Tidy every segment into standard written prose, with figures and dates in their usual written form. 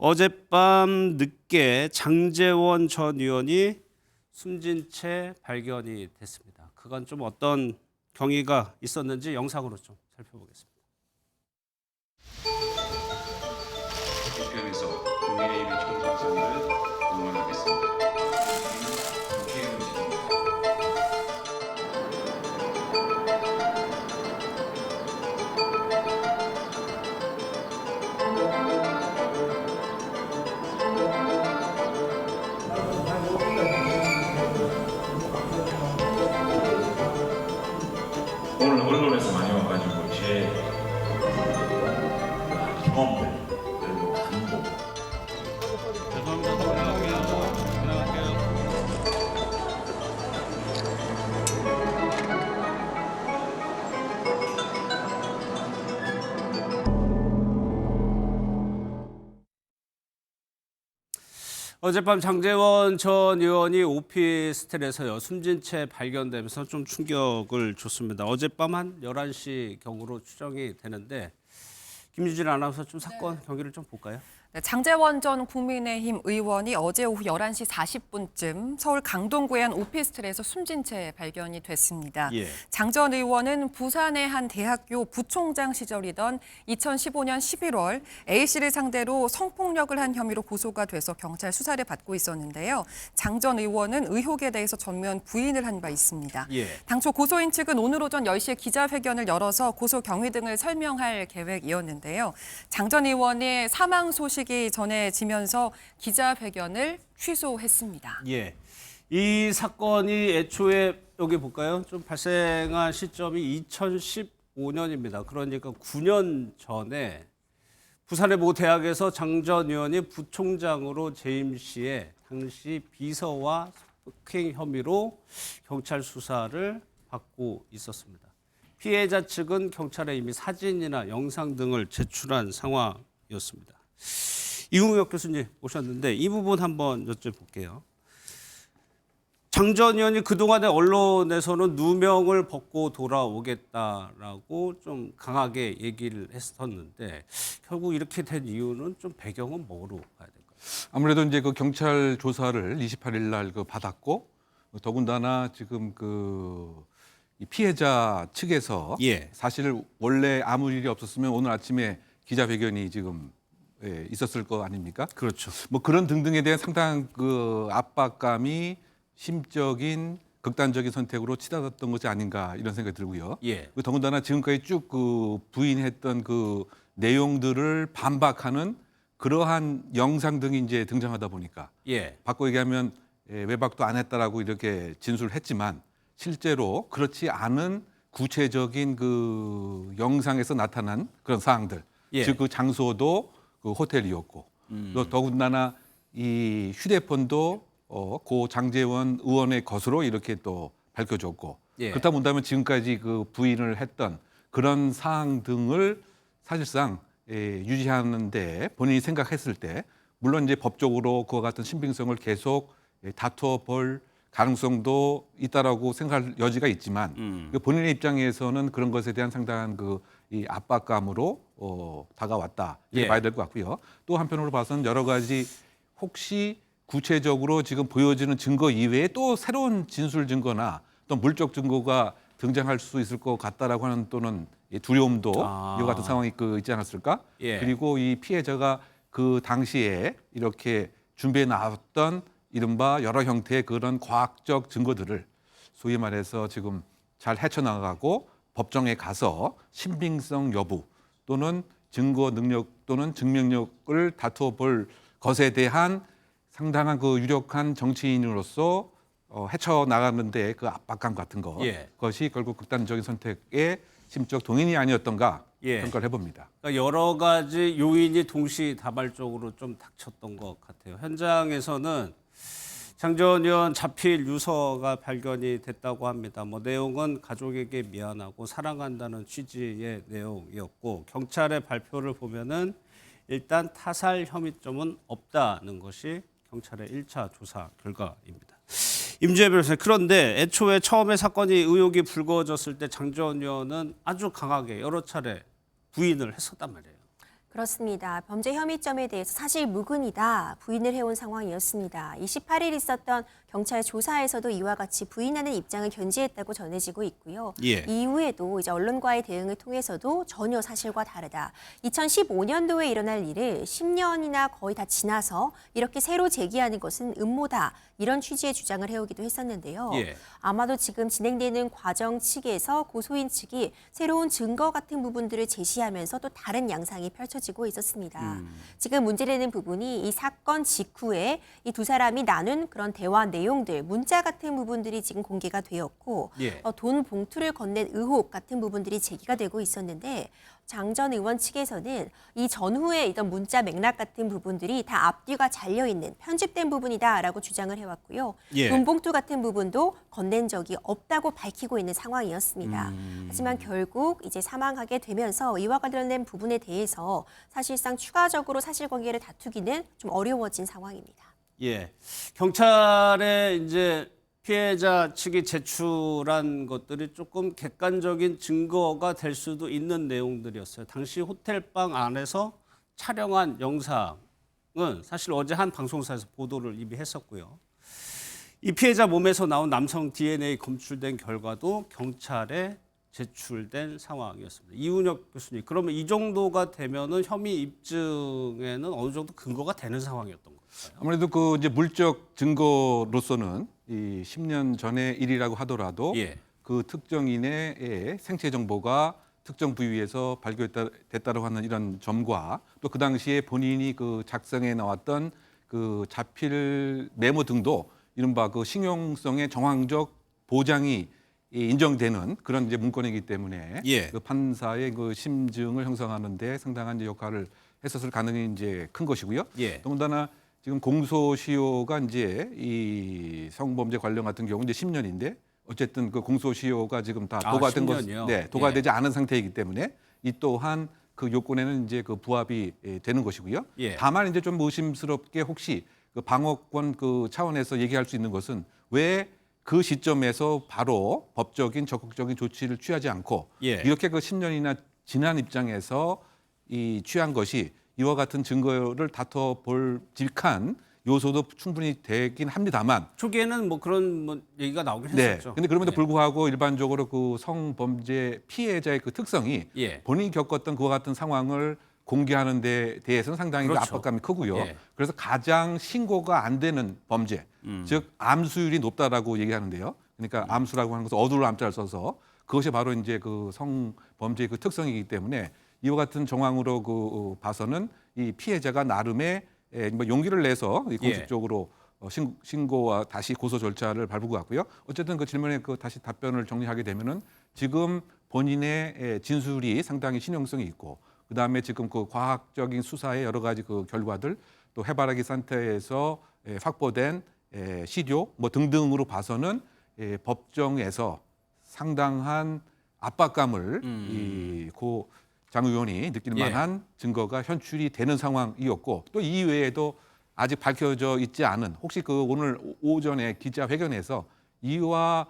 어젯밤 늦게 장제원 전 의원이 숨진 채 발견이 됐습니다. 그간 좀 어떤 경위가 있었는지 영상으로 좀 살펴보겠습니다. 국회의원에서 국민의힘의 총선승리를 응원하겠습니다. 국회의원직입니다. 오늘 언론에서 많이 와가지고 제 경험들 그리고 감동 죄송합니다. 지나갈게요. 어젯밤 장제원 전 의원이 오피스텔에서요 숨진 채 발견되면서 좀 충격을 줬습니다. 어젯밤 한 11시 경으로 추정이 되는데 김유진 아나운서 좀 사건 경위를 좀 볼까요? 네, 장제원 전 국민의힘 의원이 어제 오후 11시 40분쯤 서울 강동구의 한 오피스텔에서 숨진 채 발견이 됐습니다. 예. 장 전 의원은 부산의 한 대학교 부총장 시절이던 2015년 11월 A씨를 상대로 성폭력을 한 혐의로 고소가 돼서 경찰 수사를 받고 있었는데요. 장 전 의원은 의혹에 대해서 전면 부인을 한 바 있습니다. 예. 당초 고소인 측은 오늘 오전 10시에 기자회견을 열어서 고소 경위 등을 설명할 계획이었는데요. 장 전 의원의 사망 소식이 전해지면서 기자회견을 취소했습니다. 예. 이 사건이 애초에 여기 볼까요? 좀 발생한 시점이 2015년입니다. 그러니까 9년 전에 부산의 모 대학에서 장 전 의원이 부총장으로 재임 시에 당시 비서와 폭행 혐의로 경찰 수사를 받고 있었습니다. 피해자 측은 경찰에 이미 사진이나 영상 등을 제출한 상황이었습니다. 이웅혁 교수님 오셨는데 이 부분 한번 여쭤볼게요. 장 전 의원이 그동안에 언론에서는 누명을 벗고 돌아오겠다라고 좀 강하게 얘기를 했었는데 결국 이렇게 된 이유는 좀 배경은 뭐로 봐야 될까요? 아무래도 이제 그 경찰 조사를 28일 날 받았고 더군다나 지금 이 피해자 측에서 예. 사실 원래 아무 일이 없었으면 오늘 아침에 기자회견이 지금 있었을 거 아닙니까? 그렇죠. 뭐 그런 등등에 대한 상당한 압박감이 심적인 극단적인 선택으로 치닫았던 것이 아닌가 이런 생각이 들고요. 예. 더군다나 지금까지 쭉 부인했던 그 내용들을 반박하는 그러한 영상 등이 이제 등장하다 보니까 예. 바꿔 얘기하면 외박도 안 했다라고 이렇게 진술을 했지만 실제로 그렇지 않은 구체적인 그 영상에서 나타난 그런 사항들, 예. 즉 그 장소도 그 호텔이었고 또 더군다나 이 휴대폰도 고 장제원 의원의 것으로 이렇게 또 밝혀졌고 예. 그렇다 본다면 지금까지 그 부인을 했던 그런 사항 등을 사실상 유지하는데 본인이 생각했을 때 물론 이제 법적으로 그와 같은 신빙성을 계속 다투어 볼 가능성도 있다라고 생각할 여지가 있지만 본인의 입장에서는 그런 것에 대한 상당한 이 압박감으로 다가왔다 이렇게 예. 봐야 될 것 같고요. 또 한편으로 봐서는 여러 가지 혹시 구체적으로 지금 보여지는 증거 이외에 또 새로운 진술 증거나 또 물적 증거가 등장할 수 있을 것 같다라고 하는 또는 두려움도 이와 같은 상황이 있지 않았을까? 예. 그리고 이 피해자가 그 당시에 이렇게 준비해 나왔던 이른바 여러 형태의 그런 과학적 증거들을 소위 말해서 지금 잘 헤쳐나가고 법정에 가서 신빙성 여부 또는 증거 능력 또는 증명력을 다투어 볼 것에 대한 상당한 그 유력한 정치인으로서 헤쳐나가는데 그 압박감 같은 것이 결국 극단적인 선택의 심적 동인이 아니었던가 예. 평가를 해봅니다. 그러니까 여러 가지 요인이 동시다발적으로 좀 닥쳤던 것 같아요. 현장에서는 장 전 의원 자필 유서가 발견이 됐다고 합니다. 뭐 내용은 가족에게 미안하고 사랑한다는 취지의 내용이었고 경찰의 발표를 보면은 일단 타살 혐의점은 없다는 것이 경찰의 1차 조사 결과입니다. 임주혜 변호사님, 그런데 애초에 처음에 사건이 의혹이 불거졌을 때 장 전 의원은 아주 강하게 여러 차례 부인을 했었단 말이에요. 그렇습니다. 범죄 혐의점에 대해서 사실 무근이다 부인을 해온 상황이었습니다. 28일 있었던 경찰 조사에서도 이와 같이 부인하는 입장을 견지했다고 전해지고 있고요. 예. 이후에도 이제 언론과의 대응을 통해서도 전혀 사실과 다르다. 2015년도에 일어날 일을 10년이나 거의 다 지나서 이렇게 새로 제기하는 것은 음모다. 이런 취지의 주장을 해오기도 했었는데요. 예. 아마도 지금 진행되는 과정 측에서 고소인 측이 새로운 증거 같은 부분들을 제시하면서 또 다른 양상이 펼쳐지고 있었습니다. 지금 문제되는 부분이 이 사건 직후에 이 두 사람이 나눈 그런 대화 내용들, 문자 같은 부분들이 지금 공개가 되었고 예. 돈 봉투를 건넨 의혹 같은 부분들이 제기가 되고 있었는데 장 전 의원 측에서는 이 전후에 있던 문자 맥락 같은 부분들이 다 앞뒤가 잘려있는 편집된 부분이다라고 주장을 해왔고요. 예. 돈 봉투 같은 부분도 건넨 적이 없다고 밝히고 있는 상황이었습니다. 하지만 결국 이제 사망하게 되면서 이와 관련된 부분에 대해서 사실상 추가적으로 사실관계를 다투기는 좀 어려워진 상황입니다. 예. 경찰에 이제 피해자 측이 제출한 것들이 조금 객관적인 증거가 될 수도 있는 내용들이었어요. 당시 호텔방 안에서 촬영한 영상은 사실 어제 한 방송사에서 보도를 이미 했었고요. 이 피해자 몸에서 나온 남성 DNA 검출된 결과도 경찰에 제출된 상황이었습니다. 이훈혁 교수님, 그러면 이 정도가 되면은 혐의 입증에는 어느 정도 근거가 되는 상황이었던 걸까요? 아무래도 그 이제 물적 증거로서는 이 10년 전의 일이라고 하더라도 예. 그 특정인의 생체 정보가 특정 부위에서 발견됐다고 하는 이런 점과 또 그 당시에 본인이 그 작성해 나왔던 그 자필 메모 등도 이른바 그 신용성의 정황적 보장이 인정되는 그런 이제 문건이기 때문에 예. 그 판사의 그 심증을 형성하는데 상당한 이제 역할을 했었을 가능성이 이제 큰 것이고요. 예. 더군다나 지금 공소시효가 이제 이 성범죄 관련 같은 경우 이제 10년인데 어쨌든 그 공소시효가 지금 다 도과된 것, 10년이요? 네, 도과되지 않은 상태이기 때문에 이 또한 그 요건에는 이제 그 부합이 되는 것이고요. 예. 다만 이제 좀 의심스럽게 혹시 그 방어권 그 차원에서 얘기할 수 있는 것은 왜 그 시점에서 바로 법적인 적극적인 조치를 취하지 않고 예. 이렇게 그 10년이나 지난 입장에서 이 취한 것이 이와 같은 증거를 다퉈볼 직한 요소도 충분히 되긴 합니다만 초기에는 뭐 그런 뭐 얘기가 나오긴 네. 했었죠. 근데 그럼에도 예. 불구하고 일반적으로 그 성범죄 피해자의 그 특성이 예. 본인이 겪었던 그와 같은 상황을 공개하는 데 대해서는 상당히 그 그렇죠. 압박감이 크고요. 예. 그래서 가장 신고가 안 되는 범죄, 즉 암수율이 높다라고 얘기하는데요. 그러니까 암수라고 하는 것은 어두울 암자를 써서 그것이 바로 이제 그 성범죄의 그 특성이기 때문에 이와 같은 정황으로 그 봐서는 이 피해자가 나름의 뭐 용기를 내서 이 공식적으로 신고와 다시 고소 절차를 밟은 것 같고요. 어쨌든 그 질문에 그 다시 답변을 정리하게 되면은 지금 본인의 진술이 상당히 신용성이 있고 그다음에 지금 그 과학적인 수사의 여러 가지 그 결과들 또 해바라기 산터에서 확보된 시료 뭐 등등으로 봐서는 법정에서 상당한 압박감을 이 장 의원이 느낄 예. 만한 증거가 현출이 되는 상황이었고 또 이외에도 아직 밝혀져 있지 않은 혹시 그 오늘 오전에 기자회견에서 이와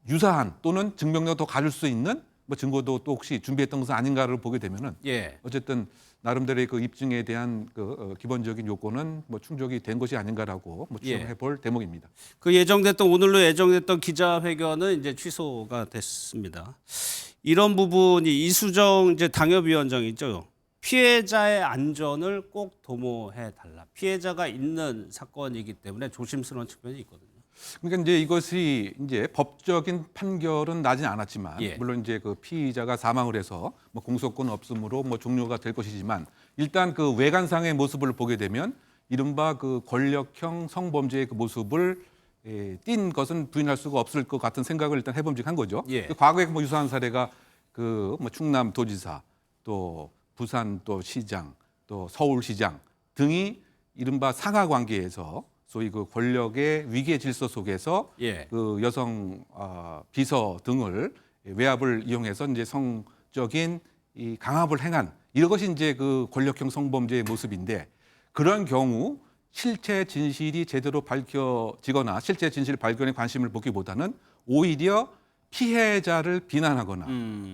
유사한 또는 증명력 더 가질 수 있는 뭐 증거도 또 혹시 준비했던 것은 아닌가를 보게 되면은 예. 어쨌든 나름대로의 그 입증에 대한 그 기본적인 요건은 뭐 충족이 된 것이 아닌가라고 뭐 추정해 볼 대목입니다. 그 오늘로 예정됐던 기자회견은 이제 취소가 됐습니다. 이런 부분이 이수정 이제 당협위원장이죠. 피해자의 안전을 꼭 도모해 달라. 피해자가 있는 사건이기 때문에 조심스러운 측면이 있거든요. 그러니까 이제 이것이 이제 법적인 판결은 나진 않았지만 예. 물론 이제 그 피의자가 사망을 해서 뭐 공소권 없음으로 뭐 종료가 될 것이지만 일단 그 외관상의 모습을 보게 되면 이른바 그 권력형 성범죄의 그 모습을 띈 것은 부인할 수가 없을 것 같은 생각을 일단 해봄직한 거죠. 예. 그 과거에 뭐 유사한 사례가 그 뭐 충남 도지사 또 부산 또 시장 또 서울시장 등이 이른바 상하 관계에서 소위 그 권력의 위계 질서 속에서 예. 그 여성 비서 등을 외압을 이용해서 이제 성적인 이 강압을 행한 이런 것이 이제 그 권력형 성범죄의 모습인데 그런 경우 실체 진실이 제대로 밝혀지거나 실체 진실 발견에 관심을 보기보다는 오히려 피해자를 비난하거나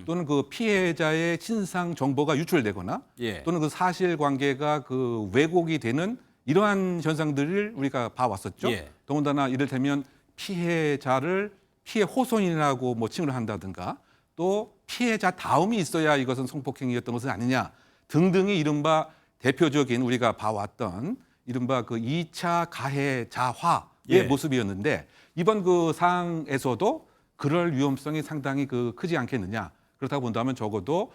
또는 그 피해자의 신상 정보가 유출되거나 예. 또는 그 사실관계가 그 왜곡이 되는 이러한 현상들을 우리가 봐왔었죠. 예. 더군다나 이를테면 피해자를 피해 호손이라고 뭐 칭을 한다든가 또 피해자 다음이 있어야 이것은 성폭행이었던 것은 아니냐 등등의 이른바 대표적인 우리가 봐왔던 이른바 그 2차 가해자화의 예. 모습이었는데 이번 그 사항에서도 그럴 위험성이 상당히 그 크지 않겠느냐. 그렇다고 본다면 적어도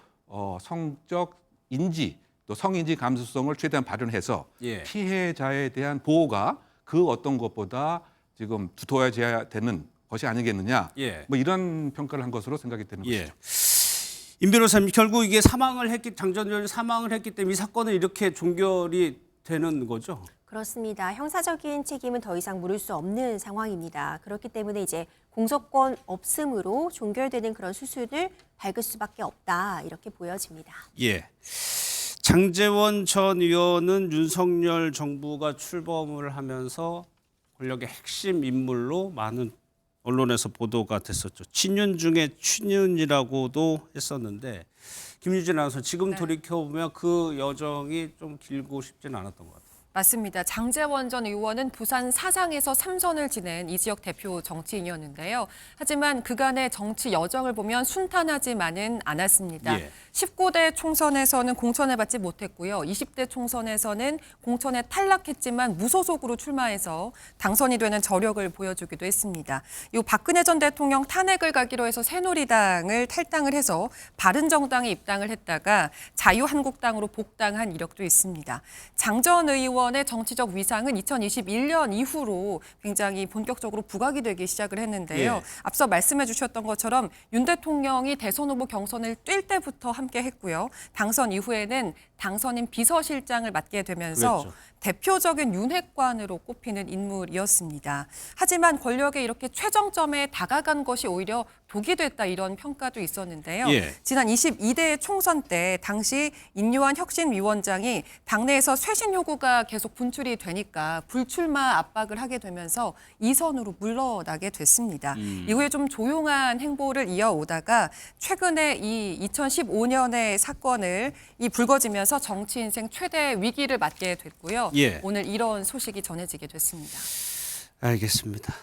성적 인지 또 성인지 감수성을 최대한 발현해서 예. 피해자에 대한 보호가 그 어떤 것보다 지금 두터워져야 되는 것이 아니겠느냐. 예. 뭐 이런 평가를 한 것으로 생각이 되는 예. 것이죠. 임 변호사님, 결국 이게 장전전이 사망을 했기 때문에 이 사건은 이렇게 종결이 되는 거죠? 그렇습니다. 형사적인 책임은 더 이상 물을 수 없는 상황입니다. 그렇기 때문에 이제 공소권 없음으로 종결되는 그런 수순을 밟을 수밖에 없다 이렇게 보여집니다. 예. 장제원 전 의원은 윤석열 정부가 출범을 하면서 권력의 핵심 인물로 많은 언론에서 보도가 됐었죠. 친윤 중에 친윤이라고도 했었는데 김유진 아나운서 지금 돌이켜보면 그 여정이 좀 길고 쉽지는 않았던 것 같아요. 맞습니다. 장제원 전 의원은 부산 사상에서 3선을 지낸 이 지역 대표 정치인이었는데요. 하지만 그간의 정치 여정을 보면 순탄하지만은 않았습니다. 예. 19대 총선에서는 공천을 받지 못했고요. 20대 총선에서는 공천에 탈락했지만 무소속으로 출마해서 당선이 되는 저력을 보여주기도 했습니다. 이 박근혜 전 대통령 탄핵을 가기로 해서 새누리당을 탈당을 해서 바른정당에 입당을 했다가 자유한국당으로 복당한 이력도 있습니다. 장 전 의원의 정치적 위상은 2021년 이후로 굉장히 본격적으로 부각이 되기 시작을 했는데요. 예. 앞서 말씀해 주셨던 것처럼 윤 대통령이 대선 후보 경선을 뛸 때부터 함께 했고요. 당선 이후에는 당선인 비서실장을 맡게 되면서 그랬죠. 대표적인 윤핵관으로 꼽히는 인물이었습니다. 하지만 권력에 이렇게 최정점에 다가간 것이 오히려 독이 됐다 이런 평가도 있었는데요. 예. 지난 22대 총선 때 당시 인요한 혁신위원장이 당내에서 쇄신 요구가 계속 분출이 되니까 불출마 압박을 하게 되면서 2선으로 물러나게 됐습니다. 이후에 좀 조용한 행보를 이어오다가 최근에 이 2015년의 사건을 불거지면서 정치 인생 최대 위기를 맞게 됐고요. 예. 오늘 이런 소식이 전해지게 됐습니다. 알겠습니다.